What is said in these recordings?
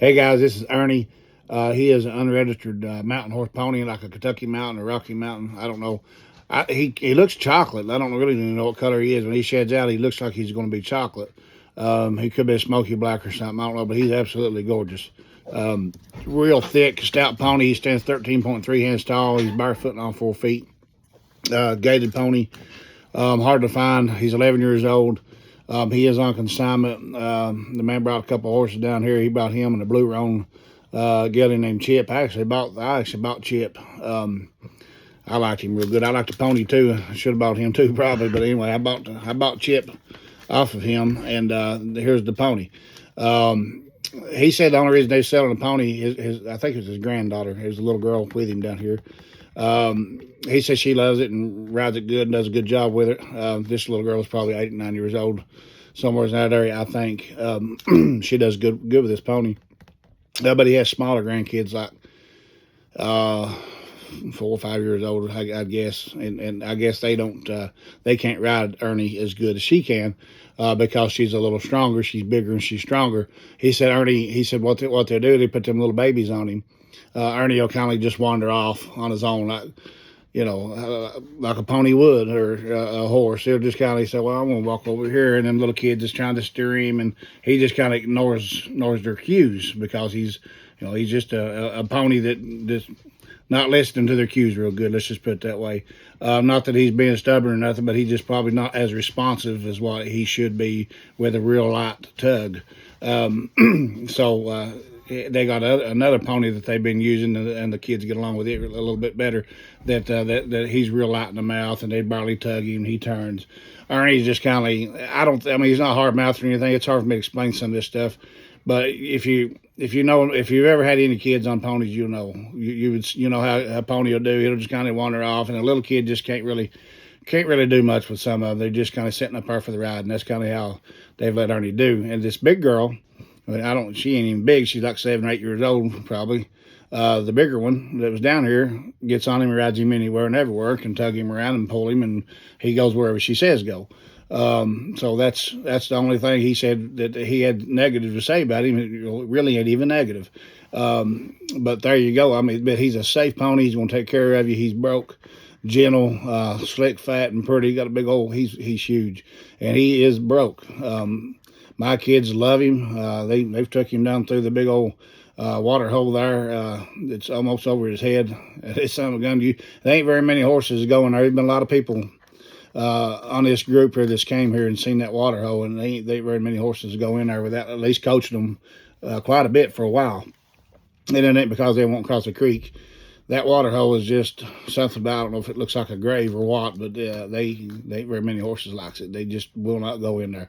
Hey guys, this is Ernie. He is an unregistered mountain horse pony, like a Kentucky Mountain or Rocky Mountain. I don't know. He looks chocolate. I don't really know what color he is. When he sheds out, he looks like he's going to be chocolate. He could be a smoky black or something. I don't know, but he's absolutely gorgeous. Real thick, stout pony. He stands 13.3 hands tall. He's barefoot and on 4 feet. Gated pony. Hard to find. He's 11 years old. He is on consignment. The man brought a couple horses down here. He brought him and a blue roan gelding named Chip. I actually bought Chip. I liked him real good. I liked the pony too. I should have bought him too probably, but anyway, I bought Chip off of him, and here's the pony. He said the only reason they're selling the pony is I think it was his granddaughter. There's a little girl with him down here. He says she loves it and rides it good and does a good job with it. This little girl is probably 8 or 9 years old, somewhere in that area, I think. She does good with this pony. But he has smaller grandkids, like 4 or 5 years old, I guess. And I guess they can't ride Ernie as good as she can because she's a little stronger. She's bigger and she's stronger. He said what they'll do, they put them little babies on him. Ernie will kind of just wander off on his own, like like a pony would, or a horse. He'll just kind of say, well, I'm going to walk over here, and them little kids just trying to steer him, and he just kind of ignores their cues because he's just a pony that's not listening to their cues real good. Let's just put it that way. Not that he's being stubborn or nothing, but he's just probably not as responsive as what he should be with a real light tug. So they got another pony that they've been using, and the kids get along with it a little bit better. That he's real light in the mouth, and they barely tug him. He turns. Ernie's just kind of. I mean, he's not hard mouthed or anything. It's hard for me to explain some of this stuff, but if you've ever had any kids on ponies, you know how a pony will do. It'll just kind of wander off, and a little kid just can't really do much with some of them. They're just kind of sitting up there for the ride, and that's kind of how they've let Ernie do. And this big girl, she ain't even big. She's like 7 or 8 years old, probably. The bigger one that was down here gets on him and rides him anywhere and everywhere, can tug him around and pull him, and he goes wherever she says go. So that's the only thing he said that he had negative to say about him. It really ain't even negative. But there you go. I mean, but he's a safe pony. He's going to take care of you. He's broke, gentle, slick, fat, and pretty. He got a big old, he's huge, and he is broke. My kids love him. They've took him down through the big old water hole there. It's almost over his head. It's son of a gun. There ain't very many horses going there. There's been a lot of people on this group here that's came here and seen that water hole, and there ain't very many horses go in there without at least coaching them quite a bit for a while. And it ain't because they won't cross the creek. That water hole is just something about, I don't know if it looks like a grave or what, but they ain't very many horses likes it. They just will not go in there.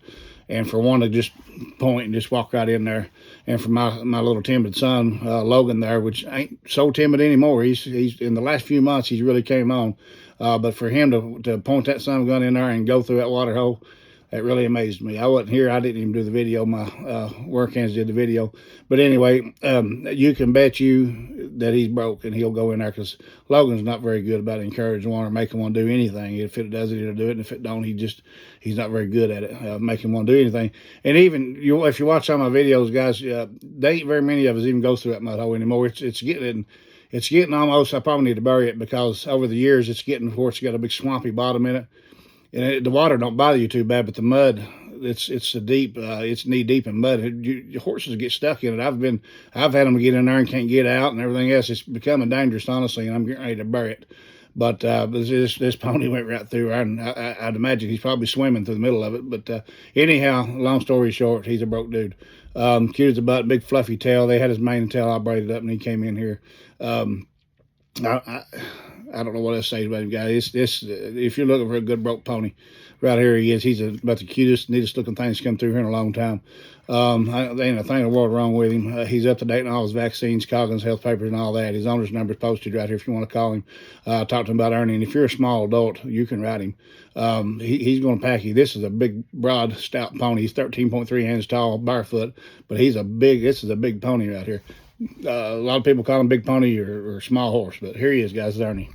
And for one to just point and just walk right in there, and for my little timid son, Logan there, which ain't so timid anymore. He's in the last few months, he's really came on. But for him to point that son of a gun in there and go through that water hole, that really amazed me. I wasn't here. I didn't even do the video. My work hands did the video. But anyway, you can bet you that he's broke and he'll go in there, because Logan's not very good about encouraging one or making one do anything. If it does it, he'll do it. And if it don't, he's not very good at it, making one do anything. And even if you watch some of my videos, guys, they ain't very many of us even go through that mud hole anymore. It's getting almost, I probably need to bury it, because over the years it's getting where it's got a big swampy bottom in it. And the water don't bother you too bad, but the mud, it's knee deep in mud. Your horses get stuck in it. I've had them get in there and can't get out and everything else. It's becoming dangerous, honestly, and I'm getting ready to bury it. But this pony went right through, and I'd imagine he's probably swimming through the middle of it. But anyhow, long story short, he's a broke dude. Cute as a butt, big fluffy tail. They had his mane and tail all braided up, and he came in here. I don't know what else to say about him, guys. If you're looking for a good broke pony, right here he is. He's about the cutest, neatest looking thing that's come through here in a long time. There ain't a thing in the world wrong with him. He's up to date on all his vaccines, Coggins health papers, and all that. His owner's number is posted right here if you want to call him. Talk to him about Ernie. And if you're a small adult, you can ride him. He's going to pack you. This is a big, broad, stout pony. He's 13.3 hands tall, barefoot, but this is a big pony right here. A lot of people call him big pony or small horse, but here he is, guys, Ernie.